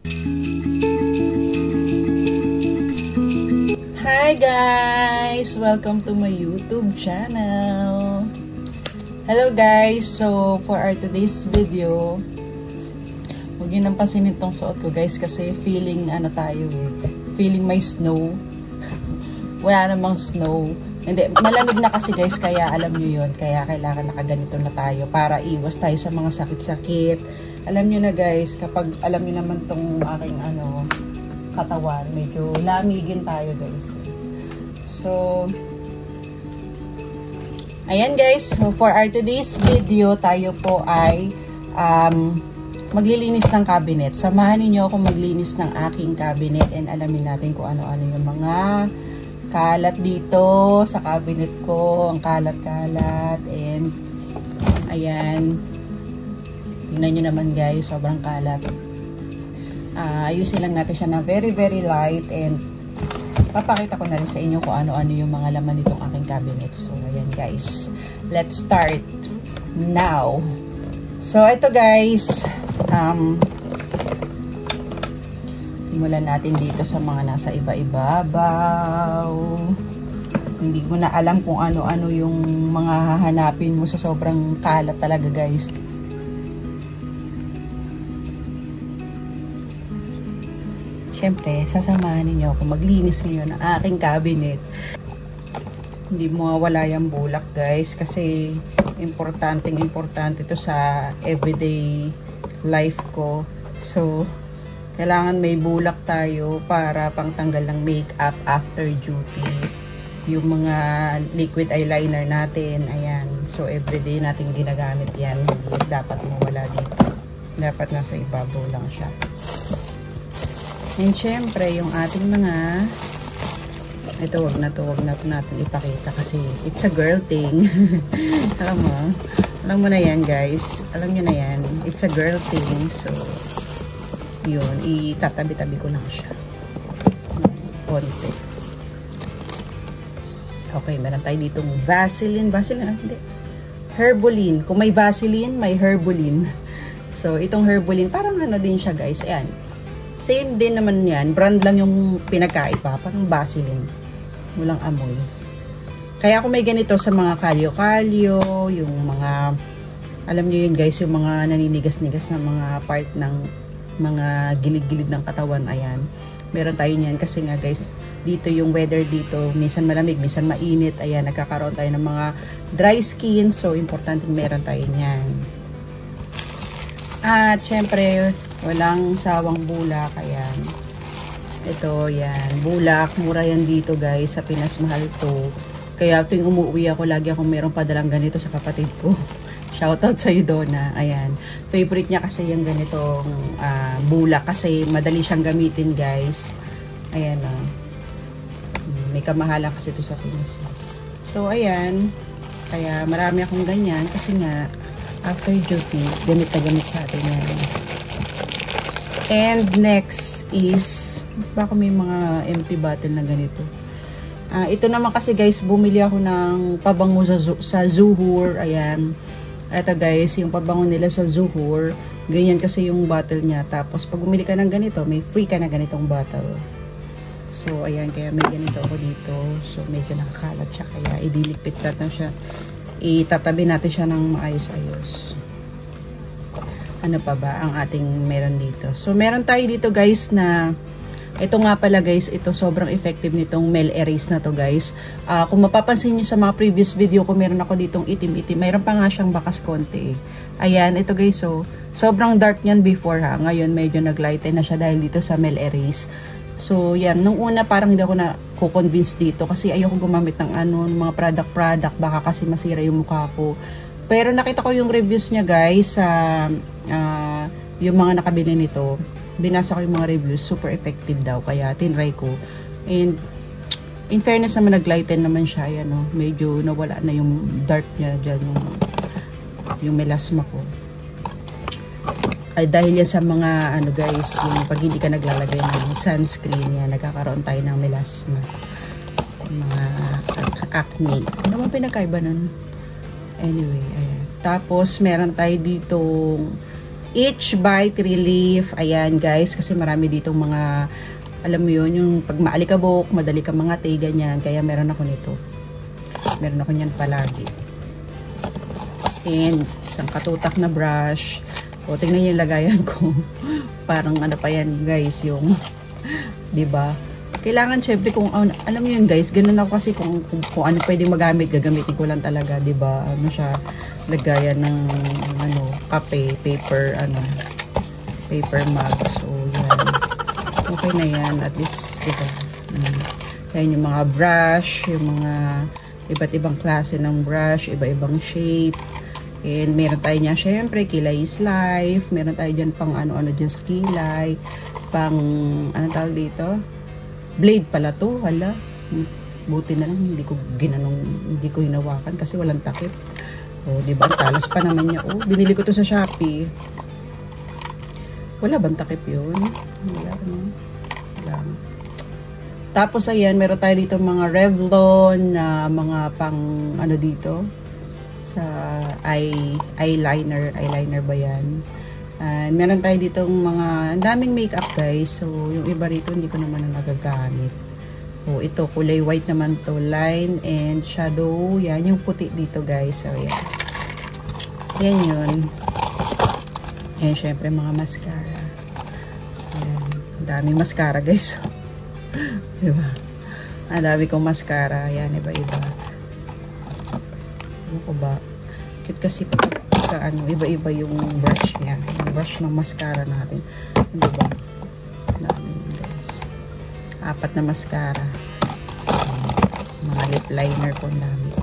Hi guys! Welcome to my YouTube channel. Hello guys! So, for our today's video, huwag nyo nang pansinin itong suot ko guys kasi feeling ano tayo eh. Feeling may snow. Wala namang snow. Hindi, malamig na kasi guys, kaya alam nyo yun. Kaya kailangan nakaganito na tayo para iwas tayo sa mga sakit-sakit. Alam nyo na guys, kapag alam nyo naman tong aking ano, katawan, medyo lamigin tayo guys. So, ayan guys, so for our today's video, tayo po ay maglilinis ng cabinet. Samahan niyo ako maglinis ng aking cabinet and alamin natin kung ano-ano yung mga kalat dito sa cabinet ko, ang kalat-kalat, and ayan, tingnan nyo naman guys, sobrang kalat. Ayusin lang natin siya na very light and papakita ko na rin sa inyo kung ano-ano yung mga laman nitong aking cabinet. So ayan guys, let's start now. So ito guys, simulan natin dito sa mga nasa iba-ibabaw. Hindi mo na alam kung ano-ano yung mga hahanapin mo sa sobrang kalat talaga guys. Siyempre, sasamahan ninyo ako maglinis ngayon ng aking cabinet. Hindi mo mawala yung bulak guys kasi importante ito sa everyday life ko. So, kailangan may bulak tayo para pangtanggal ng makeup after duty. Yung mga liquid eyeliner natin, ayan. So, everyday natin ginagamit yan. Dapat mawala dito. Dapat nasa ibabaw lang siya. And syempre, yung ating mga, ito wag na natin ipakita kasi it's a girl thing. Alam mo na yan guys. Alam nyo na yan. It's a girl thing. So, yun, itatabi-tabi ko lang siya. Konti. Okay, meron tayo ditong Vaseline. Hindi. Herbulin. Kung may Vaseline, may Herbulin. So, itong Herbulin, parang ano din siya guys. Ayan. Same din naman yan. Brand lang yung pinagkaiba. Parang Vaseline. Walang amoy. Kaya ako may ganito sa mga kalyo-kalyo, yung mga, alam nyo yun guys, yung mga naninigas-nigas na mga part ng mga gilid-gilid ng katawan. Ayan. Meron tayo niyan kasi nga guys, dito yung weather dito, minsan malamig, minsan mainit. Ayan, nagkakaroon tayo ng mga dry skin. So, importante meron tayo niyan. At, syempre, walang sawang bulak. Ayan. Ito, yan. Bulak. Mura yan dito, guys. Sa Pinas, mahal to. Kaya, tuwing umuwi ako, lagi akong merong padalang ganito sa kapatid ko. Shoutout sa Donna. Ayan. Favorite niya kasi yung ganitong bulak. Kasi, madali siyang gamitin, guys. Ayan, may kamahalan kasi ito sa Pinas. So, ayan. Kaya, marami akong ganyan. Kasi nga, after duty, gamit na gamit sa atin yan. And next is, baka may mga empty bottle na ganito. Ito naman kasi guys, bumili ako ng pabango sa Zuhur. Ayan. Ito guys, yung pabango nila sa Zuhur. Ganyan kasi yung bottle niya. Tapos pag bumili ka ng ganito, may free ka na ganitong bottle. So ayan, kaya may ganito ako dito. So medyo nakakalat siya. Kaya idilikpit natin siya. Itatabi natin siya ng maayos-ayos. Ano pa ba ang ating meron dito? So, meron tayo dito guys na, ito nga pala guys, ito sobrang effective nitong Mel Erase na to guys. Kung mapapansin nyo sa mga previous video ko, meron ako ditong itim-itim. Meron pa nga siyang bakas konti eh. Ayan, ito guys, so, sobrang dark niyan before ha. Ngayon, medyo nag-lighten na siya dahil dito sa Mel Erase. So, yan. Nung una, parang hindi ako na ko-convince dito kasi ayoko gumamit ng ano, mga product, baka kasi masira yung mukha ko. Pero nakita ko yung reviews niya guys sa yung mga nakabili nito. Binasa ko yung mga reviews, super effective daw. Kaya tinry ko. And in fairness naman, nag-lighten naman siya. Ayan, no? Medyo nawala na yung dark niya dyan, yung melasma ko. Ay dahil yan sa mga ano guys, yung pag hindi ka naglalagay ng sunscreen yan, nagkakaroon tayo ng melasma. Mga acne. Ano man pinakaiba nun? Anyway, ayan. Tapos, meron tayo ditong Each bite relief. Ayan guys, kasi marami ditong mga, alam mo yun, yung pag maalikabok, madali ka mga ganyan. Kaya meron ako nito. Meron ako niyan palagi. And isang katutak na brush. O, tingnan niyo yung lagayan ko. Parang ano pa yan guys, yung, diba? Kailangan syempre kung, alam mo yun guys, ganun ako kasi kung ano pwedeng magamit, gagamitin ko lang talaga, diba? Ano siya, lagayan ng ano, kape, paper mug. So yan, okay na yan, at least diba, yan yung mga brush, yung mga iba't ibang klase ng brush, iba-ibang shape, and meron tayo niya syempre kilay is life, meron tayo dyan pang ano-ano dyan sa kilay, pang ano tawag dito, blade pala to, hala, buti na lang hindi ko hinawakan kasi walang takip. Oh, di ba? Talas pa naman niya. Oh, binili ko to sa Shopee. Wala bang takip yun? Wala, no? Wala. Tapos, ayan, meron tayo dito mga Revlon na mga pang, ano dito, sa eyeliner. Eyeliner ba yan? Meron tayo dito mga, ang daming makeup, guys. So, yung iba rito, hindi ko naman na nagagamit. Oh, ito, kulay white naman to. Line and shadow. Yan, yung puti dito, guys. So, yan. Yan yun. And, syempre, mga mascara. Yan. Daming mascara, guys. Diba? Ang dami kong mascara. Yan, iba-iba. Ano ko ba? Cute kasi pagka, ano, iba-iba yung brush niya. Yung brush ng mascara natin. Diba? Dami, guys. 4 na mascara. Mga lip liner po namin.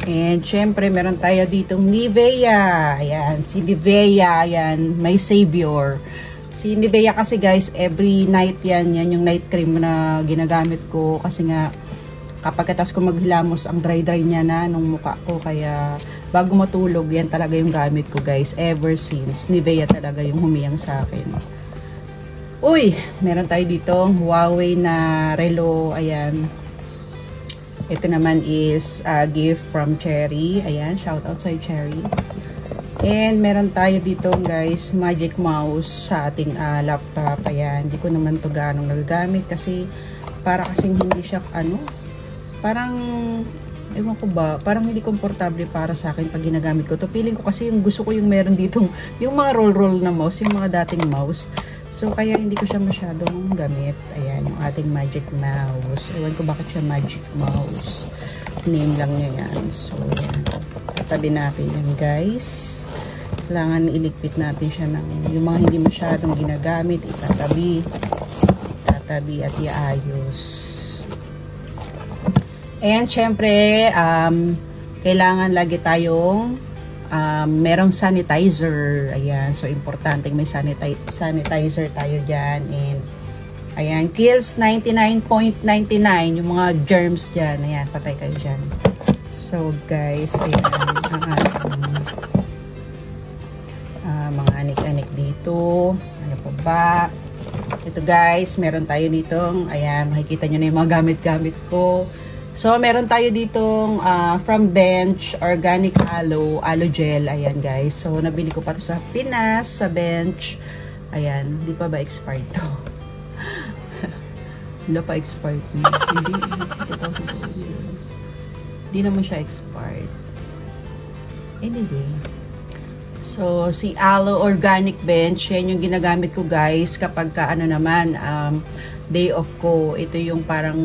And syempre meron tayo ditong Nivea. Ayan, si Nivea, ayan, may savior. Si Nivea kasi guys, every night yan yung night cream na ginagamit ko kasi nga kapag katas ko maghilamos, ang dry niya na nung mukha ko, kaya bago matulog yan talaga yung gamit ko guys, ever since. Nivea talaga yung humiyang sa akin. Uy, meron tayo ditong Huawei na relo. Ayan. Ito naman is a gift from Cherry. Ayan, shout out sa Cherry. And meron tayo ditong guys, Magic Mouse sa ating laptop. Ayan, hindi ko naman to ganong nagagamit kasi para kasing hindi siya ano, parang ewan ko ba, parang hindi komportable para sa akin pag ginagamit ko to. Feeling ko kasi yung gusto ko yung meron ditong, yung mga roll na mouse, yung mga dating mouse. So, kaya hindi ko siya masyadong gamit. Ayan, yung ating Magic Mouse. Ewan ko bakit siya Magic Mouse. Name lang niya yan. So, yan. Tatabi natin yan, guys. Kailangan iligpit natin siya ng yung mga hindi masyadong ginagamit. Itatabi. Tatabi at iayos. And, syempre, kailangan lagi tayong merong sanitizer. Ayan, so importante may sanitizer tayo dyan. And ayan, kills 99.99 yung mga germs dyan. Ayan, patay kayo dyan. So guys, ayan ang mga anik-anik dito. Ano po ba? Ito guys, meron tayo ditong, ayan, makikita nyo na yung mga gamit-gamit ko. So, meron tayo ditong from Bench Organic Aloe Gel. Ayan guys. So, nabili ko pa to sa Pinas, sa Bench. Ayan. Hindi pa ba expired to? Hindi pa expired. Hindi naman siya expired. Anyway. So, si Aloe Organic Bench. Yan yung ginagamit ko guys. Kapag ka ano naman, day off ko, ito yung parang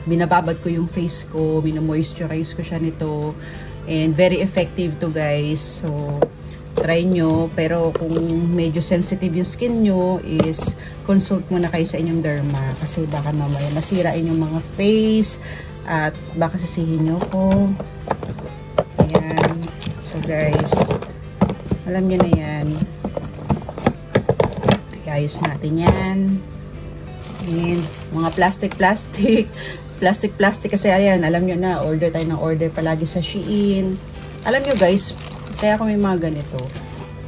binababad ko yung face ko, mino-moisturize ko siya nito, and very effective to guys. So try nyo, pero kung medyo sensitive yung skin nyo, is consult muna kayo sa inyong derma kasi baka mamaya masira inyong mga face at baka sisihin nyo ko. Ayan. So guys, alam nyo na yan, ayos natin yan. And mga plastic kasi ayan, alam nyo na, order tayo ng order palagi sa Shein. Alam nyo guys, kaya ako may mga ganito,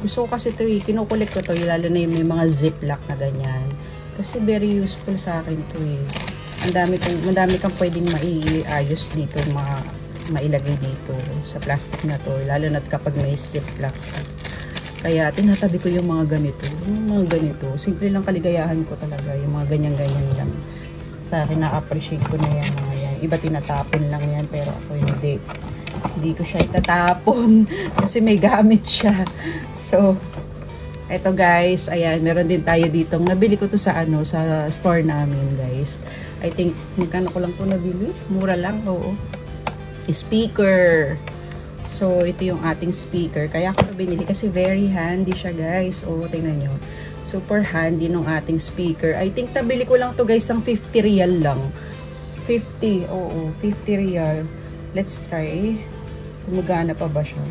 gusto ko kasi ito kinukulit ko to, lalo na yung may mga ziplock na ganyan, kasi very useful sa akin to madami kang pwedeng maiayos dito, mailagay dito sa plastic na to, lalo na kapag may ziplock siya. Kaya tinatabi ko yung mga ganito. Yung mga ganito. Simple lang kaligayahan ko talaga. Yung mga ganyan-ganyan lang. Sa akin, na-appreciate ko na yan. Mga yan. Iba tinatapon lang yan. Pero ako hindi. Hindi ko siya itatapon. Kasi may gamit siya. So, eto guys. Ayan, meron din tayo dito. Nabili ko to sa ano, sa store namin guys. I think, magkano ko lang po nabili? Mura lang, oo. Speaker. So, ito yung ating speaker. Kaya ako binili kasi very handy siya, guys. O, tingnan nyo. Super handy nung ating speaker. I think nabili ko lang to guys, ng 50 real lang. 50, oo, 50 real. Let's try. Gumagana pa ba siya?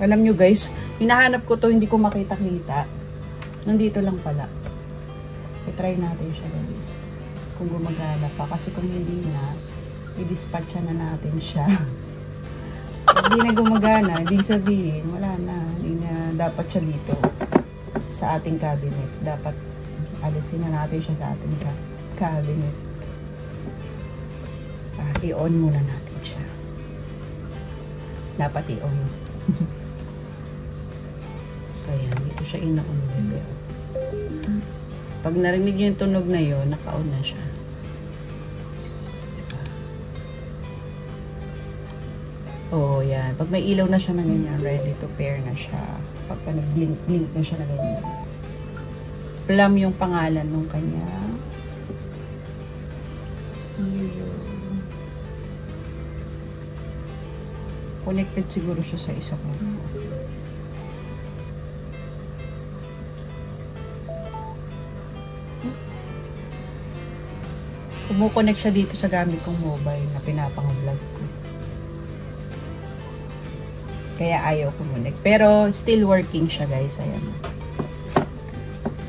Alam nyo guys, hinahanap ko to, hindi ko makita-kita. Nandito lang pala. I-try natin siya, guys. Kung gumagana pa. Kasi kung hindi na, i-dispatch na natin siya. Hindi na gumagana, hindi sabihin, wala na, hindi na dapat siya dito sa ating cabinet. Dapat alisin na natin siya sa ating cabinet. I-on muna natin siya. Dapat i-on. So, yan. Dito siya ina-on, bebe. Pag narinig nyo yung tunog na yun, naka-on na siya. Oh, yan. Pag may ilaw na siya na ganyan, ready to pair na siya. Pagka nag-blink na siya na ganyan. Plum yung pangalan nung kanya. Stereo. Connected siguro siya sa isa ko. Kumukonect siya dito sa gamit kong mobile na pinapang-vlog ko. Kaya ayaw kumunik. Pero, still working siya, guys. Ayan.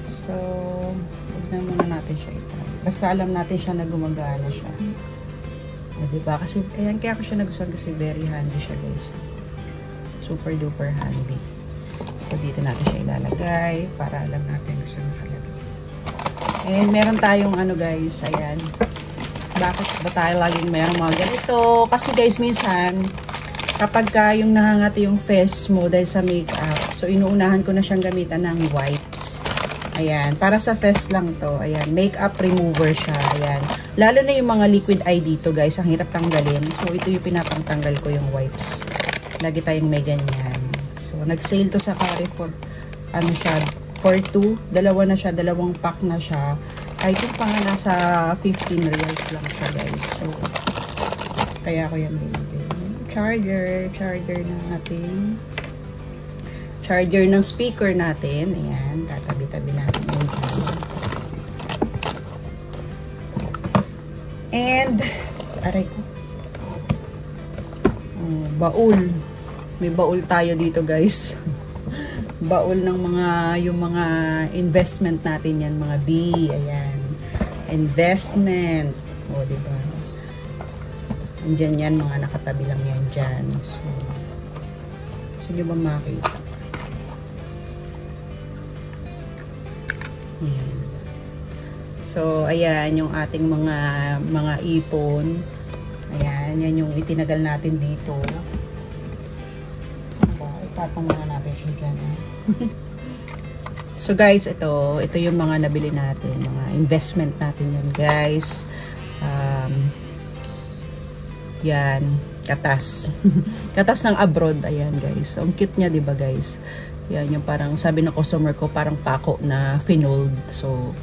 So, huwag na muna natin siya itry. Basta alam natin siya na gumagana siya. Diba? Kasi, ayan, kaya ako siya nagustuhan kasi very handy siya, guys. Super duper handy. So, dito natin siya ilalagay para alam natin kung saan nakalagay. And, meron tayong ano, guys. Ayan. Bakit ba tayo laging mayroong mga ganito? Kasi, guys, minsan, kapag yung nahangati yung face mo dahil sa makeup, so inuunahan ko na siyang gamitan ng wipes. Ayan, para sa face lang to. Ayan, makeup remover siya. Ayan, lalo na yung mga liquid eye dito guys, ang hirap tanggalin. So ito yung pinapangtanggal ko, yung wipes. Lagi tayong may ganyan. So nag-sale to sa Carrefour. Ano siya, for 2. Dalawa na siya, dalawang pack na siya. I think pa nga nasa 15 reals lang siya guys. So, kaya ko yung binili. Charger ng ating charger ng speaker natin. Ayan, tatabi-tabi natin yung dyan. And aray ko, baul. May baul tayo dito guys. Baul ng yung mga investment natin yan, mga B. Ayan, investment. O, diba? Diyan yan, mga nakatabi lang yan dyan. So, gusto nyo ba makita? Ayan. So, ayan, yung ating mga ipon. Ayan, yan yung itinagal natin dito. So, ipatong muna natin siya dyan. So, guys, ito yung mga nabili natin. Mga investment natin yun, guys. Yan, katas. Katas ng abroad, ayan guys. So, ang cute niya, diba guys? Yan, yung parang, sabi ng customer ko, parang pako na finold. So,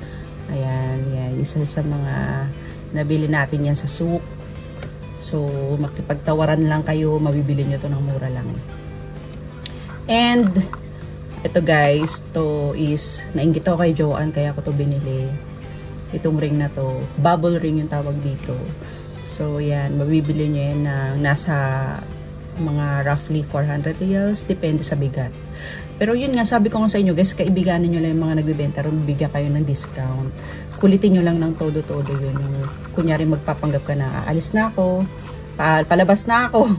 ayan, yan. Isa sa mga nabili natin yan sa souk. So, makipagtawaran lang kayo, mabibili nyo to ng mura lang. And, ito guys, to is, nainggit ako kay Joanne, kaya ko to binili. Itong ring na to, bubble ring yung tawag dito. So, yan, mabibili nyo yan na nasa mga roughly 400 reals, depende sa bigat. Pero yun nga, sabi ko nga sa inyo, guys, kaibiganin nyo lang yung mga nagbibenta, rin bigyan kayo ng discount. Kulitin nyo lang ng todo-todo yun. Yung, kunyari, magpapanggap ka na, aalis na ako, palabas na ako.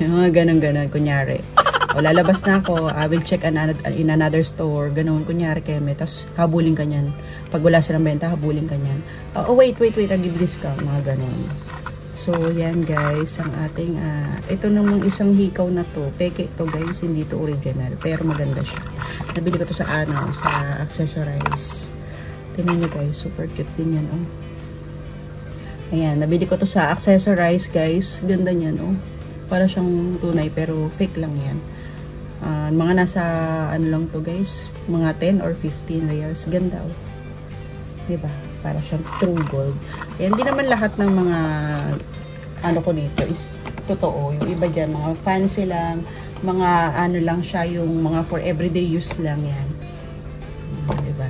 Yung mga ganun-ganun, kunyari. O, lalabas na ako, I will check in another store, ganun, kunyari keme, tas habulin ka nyan. Pag wala silang benta, habulin ka nyan. Oh, wait, I'll give discount, mga ganun. So, yan guys, ang ating, ito namang isang hikaw na to. Peke ito guys, hindi to original. Pero maganda siya. Nabili ko to sa sa accessorize. Tingnan nyo guys, super cute din yan, oh. Ayan, nabili ko to sa accessorize guys. Ganda niyan, oh. Para siyang tunay, pero fake lang yan. Mga nasa, ano lang to guys, mga 10 or 15 reals. Ganda, oh. Diba? Para siyang true gold. Ayan, di naman lahat ng mga ano ko dito is totoo. Yung iba dyan, mga fancy lang, mga ano lang siya, yung mga for everyday use lang yan. Diba?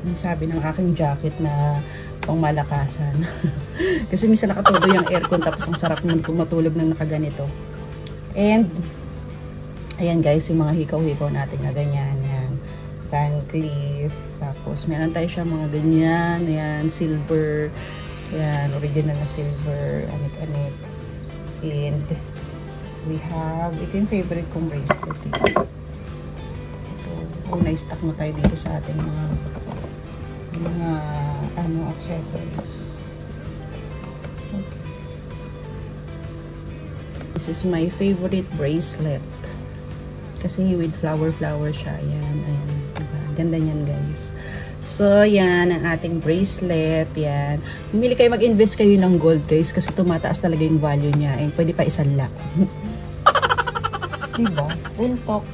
Yung sabi ng aking jacket na pang malakasan. Kasi minsan nakatuloy yung aircon tapos ang sarap naman matulog ng nakaganito. And, ayan guys, yung mga hikaw-hikaw natin na ganyan, yan. Van Cleef. Tapos, meron tayo siya mga ganyan. Ayan, silver. Ayan, original na silver. Anik-anik. And, we have, ito yung favorite kong bracelet. Ito. Na-stock na tayo dito sa ating mga accessories. Okay. This is my favorite bracelet. Kasi with flower siya. Ayan, ayan. Ganda niyan guys. So, yan ang ating bracelet. Yan. Bumili kayo, mag-invest kayo ng gold guys kasi tumataas talaga yung value niya. And pwede pa isanlak. Diba? Real talk.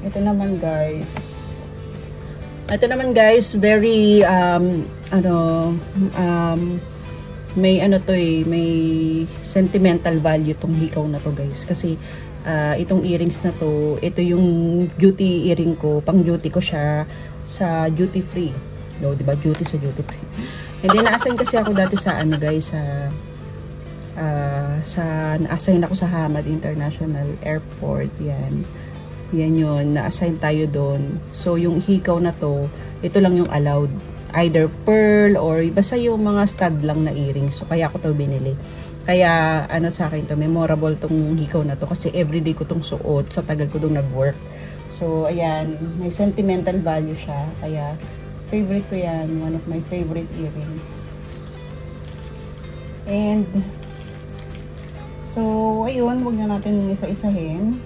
Ito naman guys, very, may ano to eh, may sentimental value tong hikaw na to guys. Kasi, itong earrings na to, ito yung duty earring ko, pang duty ko siya sa duty free. No, diba? Duty sa duty free. And then, na-assign kasi ako dati sa ano guys, na-assign ako sa Hamad International Airport. Yan yun, na-assign tayo doon. So, yung hikaw na to, ito lang yung allowed. Either pearl or basta yung mga stud lang na earrings. So, kaya ako to binili. Kaya, ano sa akin to, memorable tong hikaw na to kasi everyday ko tong suot sa tagal ko tong nag-work. So, ayan, may sentimental value siya. Kaya, favorite ko yan. One of my favorite earrings. And, so, ayun, huwag na natin isa-isahin.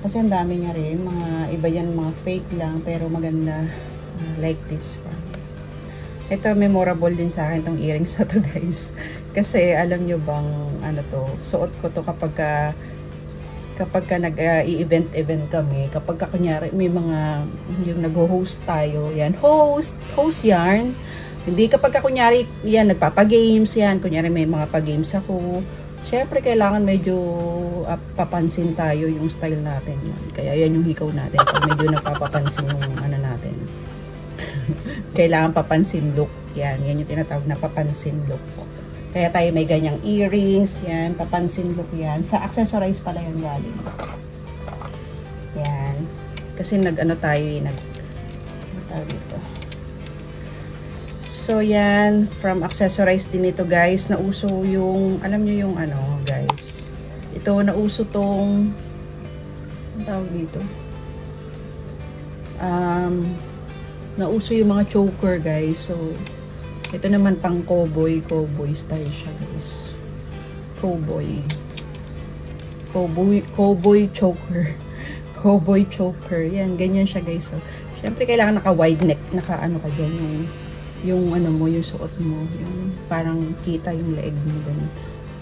Kasi ang dami niya rin. Mga iba yan, mga fake lang, pero maganda. Like this one. Ito, memorable din sa akin tong earrings na to guys. Kasi alam nyo bang, ano to, suot ko to kapag ka nag-i-event kami. Kapag ka kunyari, may mga, yung nag-host tayo, yan, host yarn. Hindi kapag ka kunyari, yan, nagpapagames, yan, kunyari may mga pagames ako. Siyempre, kailangan medyo papansin tayo yung style natin. Yan. Kaya yan yung hikaw natin. Pag medyo napapapansin yung ano natin. Kailangan papansin look. Yan yung tinatawag na papansin look. Kaya tayo may ganyang earrings. Yan, papansin look yan. Sa accessorize pala yung galing. Yan. Kasi nag-ano tayo, tawag dito. So, yan. From accessorize din ito, guys. Nauso yung, alam nyo yung ano, guys. Ito, nauso tong, ang tawag dito? Nauso yung mga choker, guys. So, ito naman pang cowboy style siya, guys. Cowboy choker. Cowboy choker. Yan, ganyan siya, guys. So, syempre, kailangan naka-wide neck, naka-ano ka dyan, yung ano mo, yung suot mo, yung parang kita yung leeg mo, ganyan.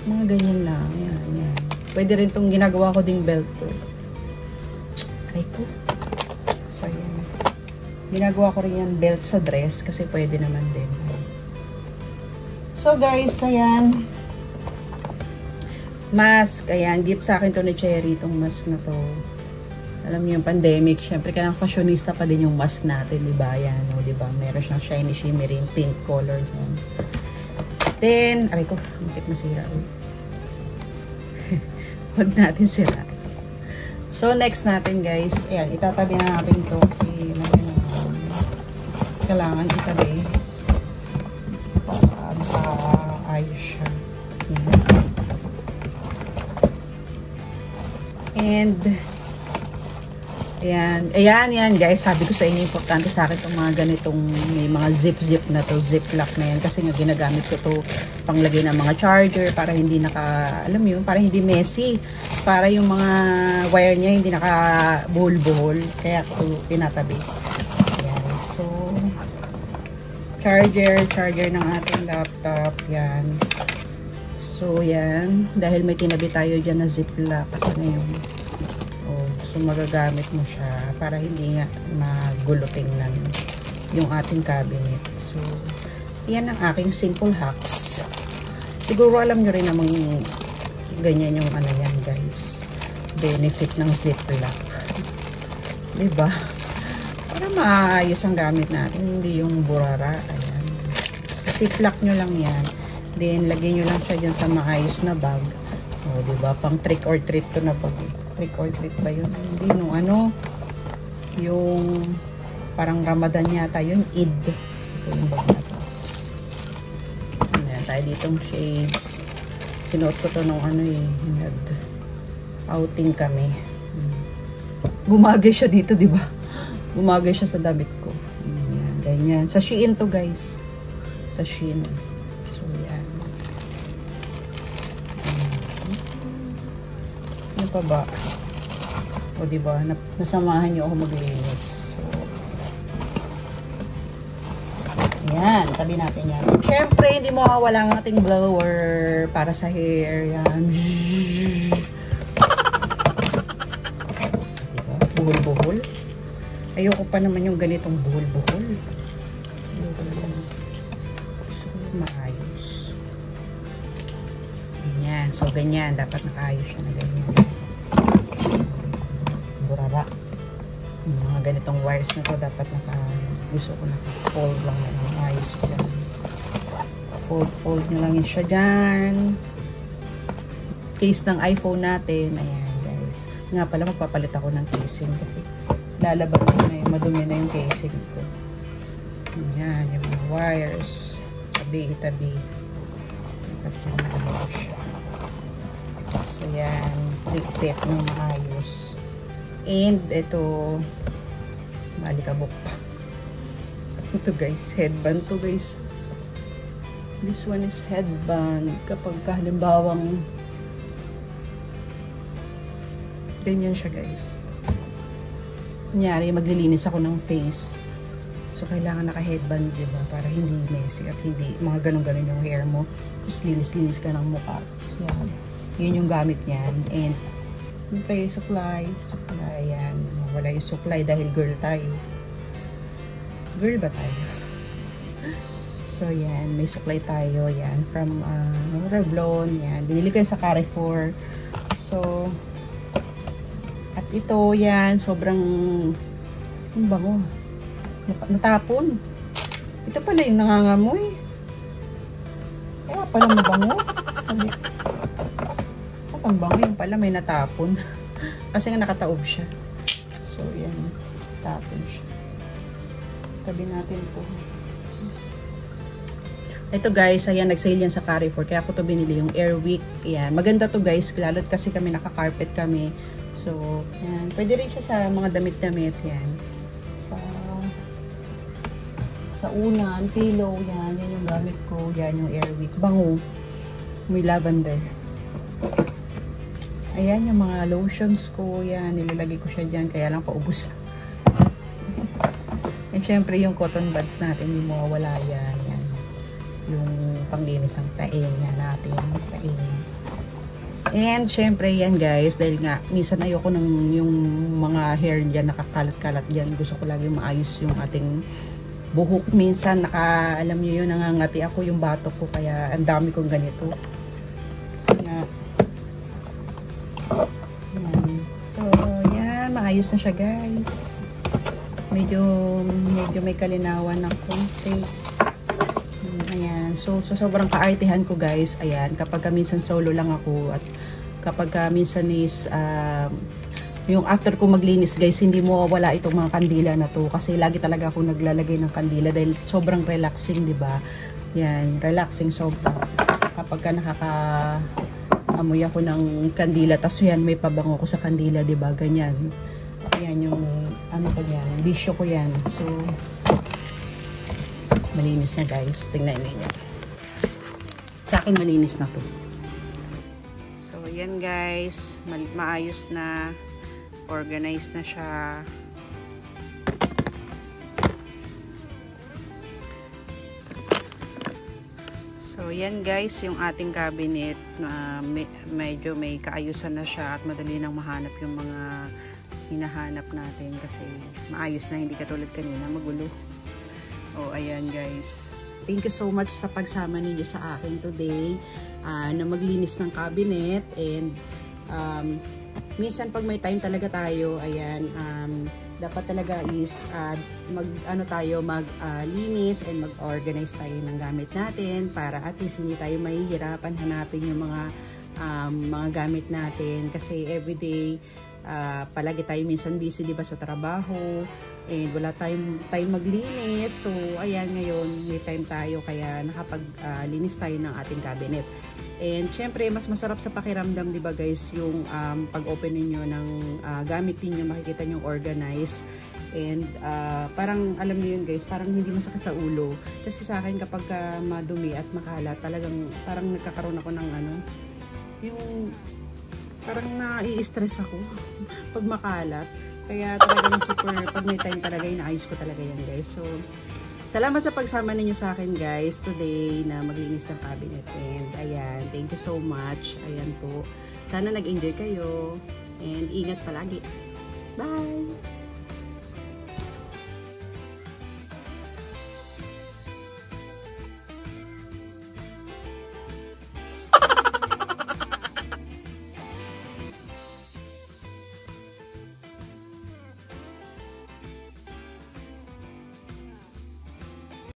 Mga ganyan lang, yan. Pwede rin itong ginagawa ko ding belt to. Aray ko. So, yan. Ginagawa ko rin yan belt sa dress kasi pwede naman din. So, guys, ayan. Mask, ayan. Gift sa akin to ni Cherry, itong mask na to. Alam niyo yung pandemic, syempre kailangan fashionista pa din yung mask natin, di ba? Yan, o, di ba? Meron siyang shiny, shimmering, pink color. Yan. Then, aray ko, bakit masira? Huwag natin sira. So, next natin, guys, ayan, itatabi na natin to kasi kailangan itabi para ayos siya. Yan. And, Ayan. Ayan, yan guys. Sabi ko sa inyo, importante sa akin itong mga ganitong may mga zip na to, ziplock na yan. Kasi nga ginagamit ko to panglagay ng mga charger para hindi alam mo yun, para hindi messy. Para yung mga wire niya hindi naka-buhol-buhol. Kaya ko tinatabi. Ayan. So, charger ng ating laptop. Yan. So, yan. Dahil may tinabi tayo dyan na ziplock. Kasi ngayon, so magagamit mo siya para hindi nga magulo tingnan yung ating cabinet. So, yan ang aking simple hacks. Siguro alam nyo rin namang ganyan yung ano yan guys. Benefit ng ziplock. Diba? Para maayos ang gamit natin. Hindi yung burara. Ayan. So, ziplock nyo lang yan. Then, lagyan nyo lang siya dyan sa maayos na bag. O, diba? Pang trick or treat to na bag. Trick or treat ba yun? Hindi, no, ano? Yung parang Ramadan yata yun. Eid. Ito yung bag na to. Ayan, tayo ditong shades. Sinuot ko to nung ano eh. Nag-outing kami. Bumagay siya dito, diba? Bumagay siya sa damit ko. Ayan, ganyan. Sa Shein to, guys. Sa Shein. So, yan. Ano pa ba? O, diba? Nasamahan niyo ako maglinis. So, yan. Tabi natin yan. Siyempre, hindi mo wala ang ating blower para sa hair. Yan. Diba? Buhol-buhol. Ayoko pa naman yung ganitong buhol-buhol. Ayoko naman. So, maayos. Ganyan. So, ganyan. Dapat nakaayos siya na ganyan. Burara. Yung mga ganitong wires na to, dapat gusto ko naka-fold lang na ayos ko yan. Fold nyo lang yun siya dyan. Case ng iPhone natin. Ayan, guys. Nga pala, magpapalit ako ng casing kasi lalabas ko na yung madumi na yung casing ko. Ayan, yung mga wires. Tabi-tabi. Dapat yun na siya. So, yan. Click-click ng maayos. And, ito, malikabok pa. Ito, guys. Headband to, guys. This one is headband. Kapag halimbawang ganyan siya, guys. Kunyari, maglilinis ako ng face. So, kailangan naka-headband, diba? Para hindi messy at hindi mga ganun-ganun yung hair mo. Tapos, linis-linis ka ng mukha. So, yan. Yun yung gamit niyan. And, siyempre, supply, yan. Wala yung supply dahil girl tayo. Girl ba tayo? So, yan. May supply tayo. Yan. From Revlon. Yan. Binili ko sa Carrefour. So, at ito, yan. Sobrang ang bango. Natapon. Ito pala yung nangangamoy. Kaya pala mabango. Sabi, ang bango yung pala may natapon. Kasi nga nakataob siya. So, yan. Tapon siya. Tabi natin po. Ito guys, ayan, nag-sale yan sa Carrefour. Kaya ako to binili, yung Airwick. Ayan. Maganda to guys. Lalo't kasi kami naka-carpet kami. So, yan. Pwede rin siya sa mga damit-damit. Yan. Sa unan, pillow. Yan. Yan yung gamit ko. Yan yung Airwick. Bango. May lavender. Ayan yung mga lotions ko. Yan. Nilalagay ko siya dyan. Kaya lang paubos. And syempre yung cotton buds natin. Hindi mawawala yan. Yan. Yung panglinis ng taing yan natin. Taing. And syempre yan guys. Dahil nga minsan ayoko ng yung mga hair dyan nakakalat-kalat dyan. Gusto ko lagi maayos yung ating buhok. Minsan alam nyo yun, nangangati ako yung batok ko. Kaya ang dami kong ganito. So nga. Yan. So yan. Maayos na siya guys. Medyo may kalinawan ng konti. Ayan. So sobrang kaartihan ko guys. Ayan. Kapag minsan solo lang ako at kapag minsan is yung after ko maglinis guys, hindi mo wala itong mga kandila na to. Kasi lagi talaga ako naglalagay ng kandila dahil sobrang relaxing, di ba? Yan. Relaxing sobra. Kapag ka nakaka-amoy ako ng kandila, tas yan may pabango ko sa kandila, di ba? Ganyan. Yan yung ano ko yan, bisyo ko yan. So, malinis na guys. Tingnan niyo. Sa akin malinis na to. So, yan guys. Maayos na. Organized na siya. So, yan guys, yung ating cabinet. Medyo may kaayusan na siya at madali nang mahanap yung mga hinahanap natin kasi maayos na, hindi katulad kanina magulo. Oh, ayan guys. Thank you so much sa pagsama ninyo sa akin today na maglinis ng cabinet. And minsan pag may time talaga tayo, ayan, dapat talaga is maglinis and mag-organize tayo ng gamit natin para at least hindi tayo mahihirapan hanapin yung mga gamit natin kasi everyday palagi tayo minsan busy, diba, sa trabaho and wala tayong time maglinis. So ayan, ngayon may time tayo kaya nakapaglinis tayo ng ating cabinet. And syempre mas masarap sa pakiramdam, diba guys, yung pag-open niyo ng gamit niyo, makikita niyo organized. And parang alam niyo yun guys, parang hindi masakit sa ulo. Kasi sa akin kapag madumi at makalat, talagang parang nagkakaroon ako ng yung parang nai-stress ako pag makalat. Kaya talagang super, pag may time talaga, inaayos ko talaga yan guys. So, salamat sa pagsama ninyo sa akin guys today na maglinis ng cabinet. And ayan, thank you so much. Ayan po. Sana nag-enjoy kayo. And ingat palagi. Bye!